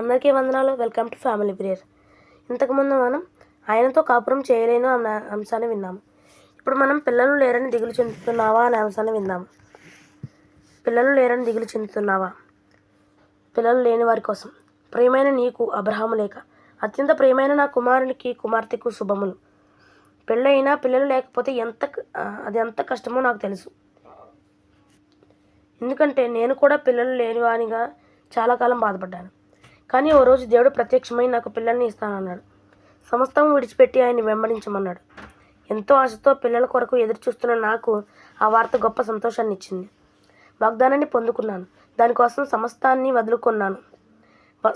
అందరికీ వందనాలు. Welcome to family prayer. ఇంతకుముందు మనం ఆయనతో కాపురం చేయలేను అన్న అంశాన్ని విన్నాము. ఇప్పుడు మనం పిల్లలు లేరని దిగులు చెందుతున్నావా అనే అంశాన్ని విందాము. పిల్లలు లేరని దిగులు చెందుతున్నావా? పిల్లలు లేని వారి కోసం. ప్రియమైన నీకు అబ్రహాము లేక, అత్యంత ప్రియమైన నా కుమారునికి కుమార్తెకు శుభములు. పెళ్ళైనా పిల్లలు లేకపోతే అది ఎంత కష్టమో నాకు తెలుసు. ఎందుకంటే నేను కూడా పిల్లలు లేనివానిగా చాలా కాలం బాధపడ్డాను. కానీ ఓ రోజు దేవుడు ప్రత్యక్షమై నాకు పిల్లల్ని ఇస్తానన్నాడు. సమస్తం విడిచిపెట్టి ఆయన్ని వెంబడించమన్నాడు. ఎంతో ఆశతో పిల్లల కొరకు ఎదురు చూస్తున్న నాకు ఆ వార్త గొప్ప సంతోషాన్ని ఇచ్చింది. వాగ్దానాన్ని పొందుకున్నాను. దానికోసం సమస్తాన్ని వదులుకున్నాను.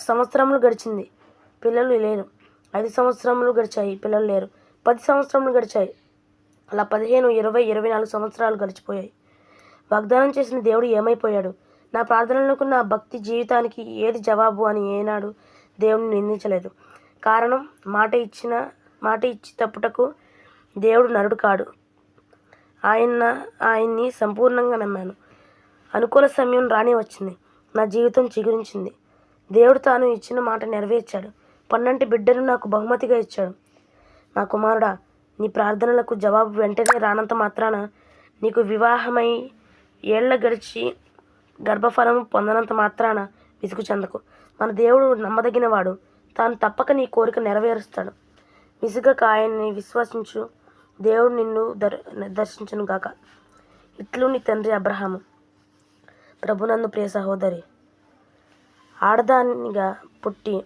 సంవత్సరములు గడిచింది, పిల్లలు లేరు. 5 సంవత్సరములు గడిచాయి, పిల్లలు లేరు. 10 సంవత్సరములు గడిచాయి. అలా 15, 20, 24 సంవత్సరాలు గడిచిపోయాయి. వాగ్దానం చేసిన దేవుడు ఏమైపోయాడు? నా ప్రార్థనలకు, నా భక్తి జీవితానికి ఏది జవాబు అని ఏనాడు దేవుడిని నిందించలేదు. కారణం, మాట ఇచ్చి తప్పుటకు దేవుడు నరుడు కాడు. ఆయన్ని సంపూర్ణంగా నమ్మాను. అనుకూల సమయం రాని వచ్చింది. నా జీవితం చిగురించింది. దేవుడు తాను ఇచ్చిన మాట నెరవేర్చాడు. పన్నంటి బిడ్డను నాకు బహుమతిగా ఇచ్చాడు. నా కుమారుడా, నీ ప్రార్థనలకు జవాబు వెంటనే రానంత మాత్రాన, నీకు వివాహమై ఏళ్ల గడిచి గర్భఫలము పొందనంత మాత్రాన విసుగు చెందకు. మన దేవుడు నమ్మదగినవాడు. తాను తప్పక నీ కోరిక నెరవేరుస్తాడు. విసుగక ఆయన్ని విశ్వసించు. దేవుడు నిన్ను దర్శించును గాక. ఇట్లు నీ తండ్రి అబ్రహాము. ప్రభునందు ప్రియ సహోదరి, ఆడదానిగా పుట్టి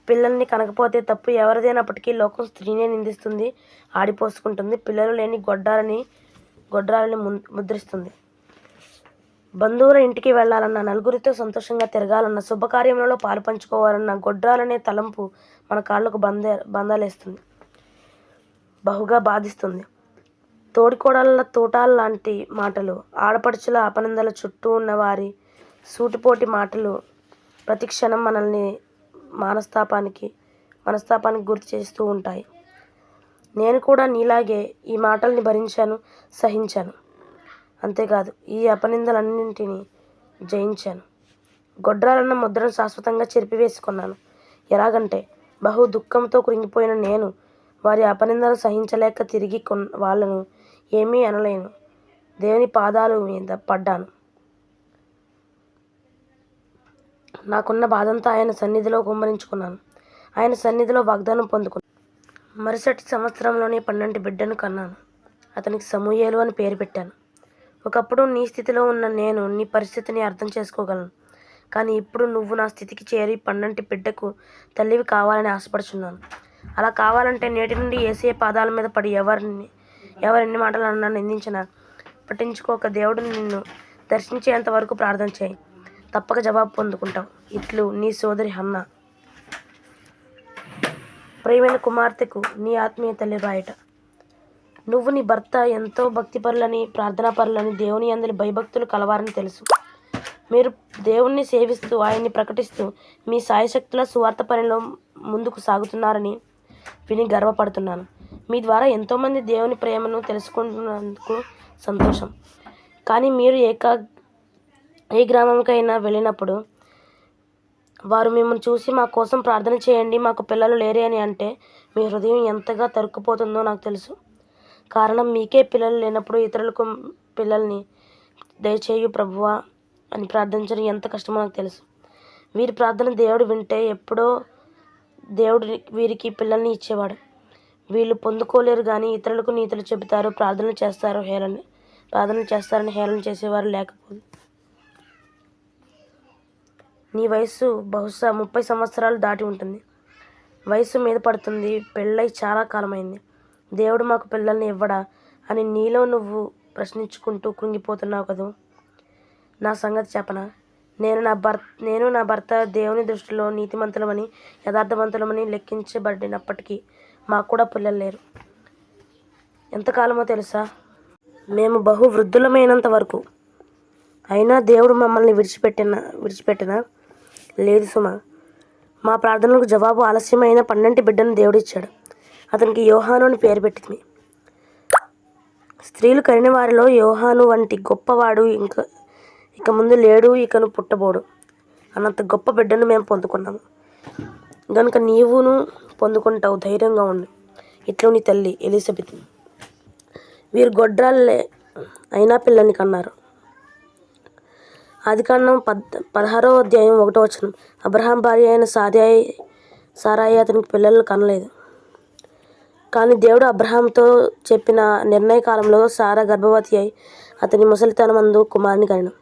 పిల్లల్ని కనకపోతే తప్పు ఎవరిదైనప్పటికీ లోకం స్త్రీనే నిందిస్తుంది, ఆడిపోసుకుంటుంది. పిల్లలు లేని గొడ్రాలని ముద్రిస్తుంది. బంధువుల ఇంటికి వెళ్ళాలన్నా, నలుగురితో సంతోషంగా తిరగాలన్నా, శుభకార్యంలో పాలు పంచుకోవాలన్నా గొడ్రాలనే తలంపు మన కాళ్ళకు బంధాలేస్తుంది, బహుగా బాధిస్తుంది. తోడికోడళ్ళ తోటాలు లాంటి మాటలు, ఆడపడుచుల అపనిందల చుట్టూ ఉన్న వారి సూటిపోటి మాటలు ప్రతి క్షణం మనల్ని మనస్తాపానికి గుర్తు చేస్తూ ఉంటాయి. నేను కూడా నీలాగే ఈ మాటల్ని భరించాను, సహించాను. అంతేకాదు, ఈ అపనిందలన్నింటినీ జయించాను. గొడ్రాలన్న ముద్రను శాశ్వతంగా చెరిపివేసుకున్నాను. ఎలాగంటే, బహు దుఃఖంతో కృంగిపోయిన నేను వారి అపనిందలు సహించలేక తిరిగి వాళ్ళను ఏమీ అనలేను. దేవుని పాదాల మీద పడ్డాను. నాకున్న బాధంతా ఆయన సన్నిధిలో కుమ్మరించుకున్నాను. ఆయన సన్నిధిలో వాగ్దానం పొందుకున్నాను. మరుసటి సంవత్సరంలోనే 12 బిడ్డను కన్నాను. అతనికి సమూయేలు అని పేరు పెట్టాను. ఒకప్పుడు నీ స్థితిలో ఉన్న నేను నీ పరిస్థితిని అర్థం చేసుకోగలను. కానీ ఇప్పుడు నువ్వు నా స్థితికి చేరి 12 బిడ్డకు తల్లివి కావాలని ఆశపడుచున్నాను. అలా కావాలంటే నేటి నుండి యేసయ్య పాదాల మీద పడి ఎవరెన్ని మాటలు అన్నా, నిందించినా పట్టించుకోక దేవుడు నిన్ను దర్శించేంత వరకు ప్రార్థన చేయి. తప్పక జవాబు పొందుకుంటావు. ఇట్లు నీ సోదరి హన్నా. ప్రియమైన కుమార్తెకు నీ ఆత్మీయ తల్లి రాయట. నువ్వు నీ భర్త ఎంతో భక్తిపరులని, ప్రార్థనాపరులని, దేవుని యందలి భయభక్తులు కలవారని తెలుసు. మీరు దేవుణ్ణి సేవిస్తూ, ఆయన్ని ప్రకటిస్తూ మీ సాయశక్తుల సువార్త పనిలో ముందుకు సాగుతున్నారని విని గర్వపడుతున్నాను. మీ ద్వారా ఎంతోమంది దేవుని ప్రేమను తెలుసుకుంటున్నందుకు సంతోషం. కానీ మీరు ఏ గ్రామంకైనా వెళ్ళినప్పుడు వారు మిమ్మల్ని చూసి మా కోసం ప్రార్థన చేయండి, మాకు పిల్లలు లేరే అని అంటే మీ హృదయం ఎంతగా తరుక్కుపోతుందో నాకు తెలుసు. కారణం, మీకే పిల్లలు లేనప్పుడు ఇతరులకు పిల్లల్ని దయచేయు ప్రభువా అని ప్రార్థించడం ఎంత కష్టమో నాకు తెలుసు. వీరి ప్రార్థన దేవుడు వింటే ఎప్పుడో దేవుడు వీరికి పిల్లల్ని ఇచ్చేవాడు. వీళ్ళు పొందుకోలేరు కానీ ఇతరులకు నీతులు చెబుతారు, ప్రార్థనలు చేస్తారని హేళన చేసేవారు లేకపోదు. నీ వయసు బహుశా 30 సంవత్సరాలు దాటి ఉంటుంది. వయసు మీద పడుతుంది. పెళ్ళై చాలా కాలమైంది. దేవుడు మాకు పిల్లల్ని ఇవ్వడా అని నీలో నువ్వు ప్రశ్నించుకుంటూ కృంగిపోతున్నావు కదూ. నా సంగతి చెప్పనా? నేను నా భర్త దేవుని దృష్టిలో నీతిమంతులమని, యథార్థవంతులమని లెక్కించబడినప్పటికీ మాకు కూడా పిల్లలు లేరు. ఎంతకాలమో తెలుసా? మేము బహు వృద్ధులమైనంత వరకు. అయినా దేవుడు మమ్మల్ని విడిచిపెట్టినా లేదు సుమా. మా ప్రార్థనలకు జవాబు ఆలస్యమైన 12 బిడ్డను దేవుడిచ్చాడు. అతనికి యోహాను అని పేరు పెట్టింది. స్త్రీలు కనిన వారిలో యోహాను వంటి గొప్పవాడు ఇక ముందు లేడు, ఇకను పుట్టబోడు అన్నంత గొప్ప బిడ్డను మేము పొందుకున్నాము. గనుక నీవును పొందుకుంటావు, ధైర్యంగా ఉండు. ఇట్లు నీ తల్లి ఎలిజబెత్. వీరు గొడ్రాళ్ళే అయినా పిల్లని కన్నారు. ఆదికాండం 16వ అధ్యాయం 1వ వచనం. అబ్రహాం భార్య అయిన సారాయి అతనికి పిల్లలు కనలేదు. కానీ దేవుడు అబ్రహాంతో చెప్పిన నిర్ణయ కాలంలో సారా గర్భవతి అయి అతని ముసలితనమందు కుమారుని కనెను.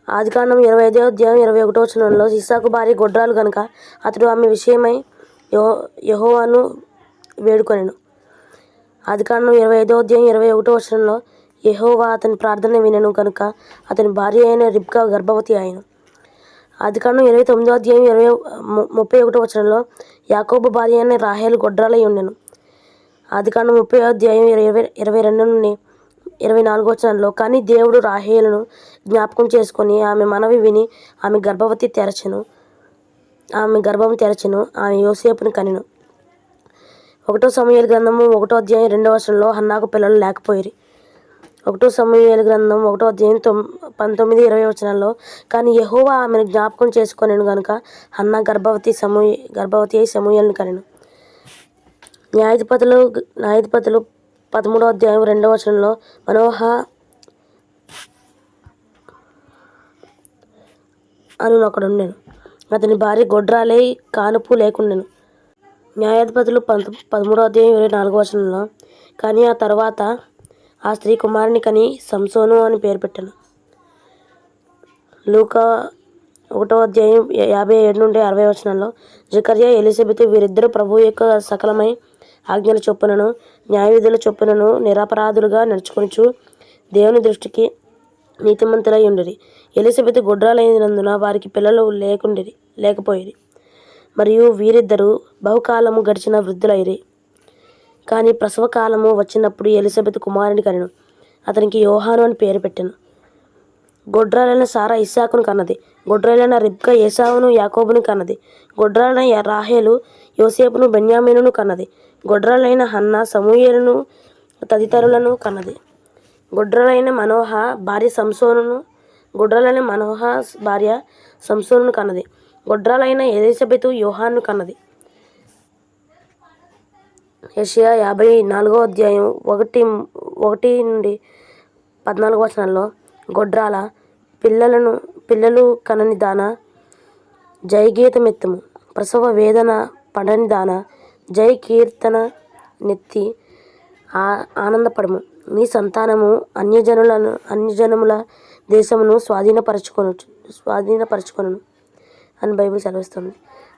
ఆదికాండం 25వ అధ్యాయం 21వ వచనంలో ఇస్సాకు భార్య గొడ్రాలు గనుక అతడు ఆమె విషయమై యెహోవాను వేడుకొనెను. ఆదికాండం 25వ అధ్యాయం 21వ వచనంలో యెహోవా అతని ప్రార్థన వినెను కనుక అతని భార్య అయిన రిబ్కా గర్భవతి అయ్యెను. ఆదికాండం 29వ అధ్యాయం 31వ వచనంలో యాకోబు భార్య అయిన రాహేలు గొడ్రాలై ఉండెను. ఆదికాండం 30వ అధ్యాయం 22 నుండి 24వ వచనంలో కానీ దేవుడు రాహేలును జ్ఞాపకం చేసుకొని ఆమె మనవి విని ఆమె గర్భం తెరచెను. ఆమె యోసేపును కనెను. 1 సమూయేలు గ్రంథము 1వ అధ్యాయం 2వ వచనంలో హన్నాకు పిల్లలు లేకపోయిరి. 1 సమూయేలు గ్రంథం 1వ అధ్యాయం 19-20 వచనాల్లో కానీ యెహోవా ఆమెను జ్ఞాపకం చేసుకొనెను గనుక హన్నా గర్భవతి అయి సమూయేలును కనెను. న్యాయాధిపతులు 13వ అధ్యాయం 2వ వచనంలో మనోహ అనునొకడుండెను. అతని భార్య గొడ్రాలై కానుపు లేకుండెను. న్యాయాధిపతులు 13వ అధ్యాయం 24వ వచనంలో కానీ ఆ తర్వాత ఆ స్త్రీ కుమారుని కని సంసోను అని పేరు పెట్టెను. లూకా 1వ అధ్యాయం 57 నుండి 60 వచనంలో జకర్యా ఎలిజబెతు వీరిద్దరూ ప్రభువు యొక్క సకలమై ఆజ్ఞల చొప్పునను న్యాయవిధుల చొప్పునను నిరపరాధులుగా నడుచుకొనుచు దేవుని దృష్టికి నీతిమంతులై ఉండిరి. ఎలిజబెతు గొడ్రాలైనందున వారికి పిల్లలు లేకపోయిరి. మరియు వీరిద్దరూ బహుకాలము గడిచిన వృద్ధులైరి. కానీ ప్రసవ కాలము వచ్చినప్పుడు ఎలిజబెతు కుమారుని కనెను. అతనికి యోహాను అని పేరు పెట్టెను. గొడ్రాలైన సారా ఇస్సాకును కన్నది. గొడ్రాలైన రిబ్కా ఏశావును యాకోబును కన్నది. గొడ్రాలైన రాహేలు యోసేపును బెన్యామీనును కన్నది. గొడ్రాలైన హన్నా సమూయేలును తదితరులను కన్నది. గొడ్రాలైన మనోహ భార్య సంసోనును కన్నది. గొడ్రాలైన ఎలిజబెతు యోహానును కన్నది. యెషయా 54వ అధ్యాయం 1 నుండి 14 వచనాల్లో గొడ్రాల పిల్లలు కనని దాన జయగీతమెత్తుము, ప్రసవ వేదన పడని దాన జయ కీర్తన నెత్తి ఆనందపడము. నీ సంతానము అన్యజనముల దేశమును స్వాధీనపరచుకొనును అని బైబిల్ సెలవిస్తుంది.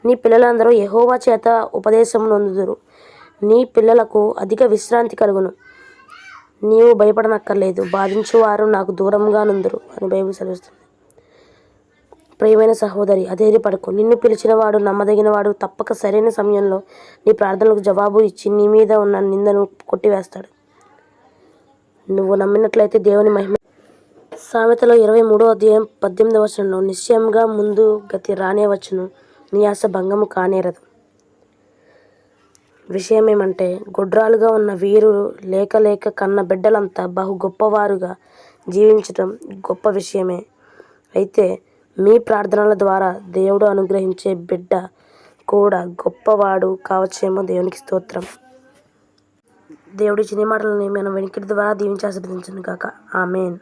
నీ పిల్లలందరూ యెహోవా చేత ఉపదేశము నొందుదురు. నీ పిల్లలకు అధిక విశ్రాంతి కలుగును. నీవు భయపడనక్కర్లేదు. బాధించువారు నాకు దూరంగా నుందురు అని బైబిల్ సెలవిస్తుంది. ప్రియమైన సహోదరి, అధైర్యపడకు. నిన్ను పిలిచినవాడు నమ్మదగినవాడు. తప్పక సరైన సమయంలో నీ ప్రార్థనలకు జవాబు ఇచ్చి నీ మీద ఉన్న నిందను కొట్టివేస్తాడు. నువ్వు నమ్మినట్లయితే దేవుని మహిమ. సామెతలో 23వ అధ్యాయం 18వ వచనంలో నిశ్చయంగా ముందు గతి రానే వచ్చును, నీ ఆశ భంగము కానేరదు. విషయమేమంటే గొడ్రాలుగా ఉన్న వీరు లేక కన్న బిడ్డలంతా బహు గొప్పవారుగా జీవించటం గొప్ప విషయమే. అయితే మీ ప్రార్థనల ద్వారా దేవుడు అనుగ్రహించే బిడ్డ కూడా గొప్పవాడు కావచ్చేమో. దేవునికి స్తోత్రం. దేవుడి చిన్ని మాటలని మన వెనుకటి ద్వారా దీవించి ఆశీర్వదించును గాక. ఆమేన్.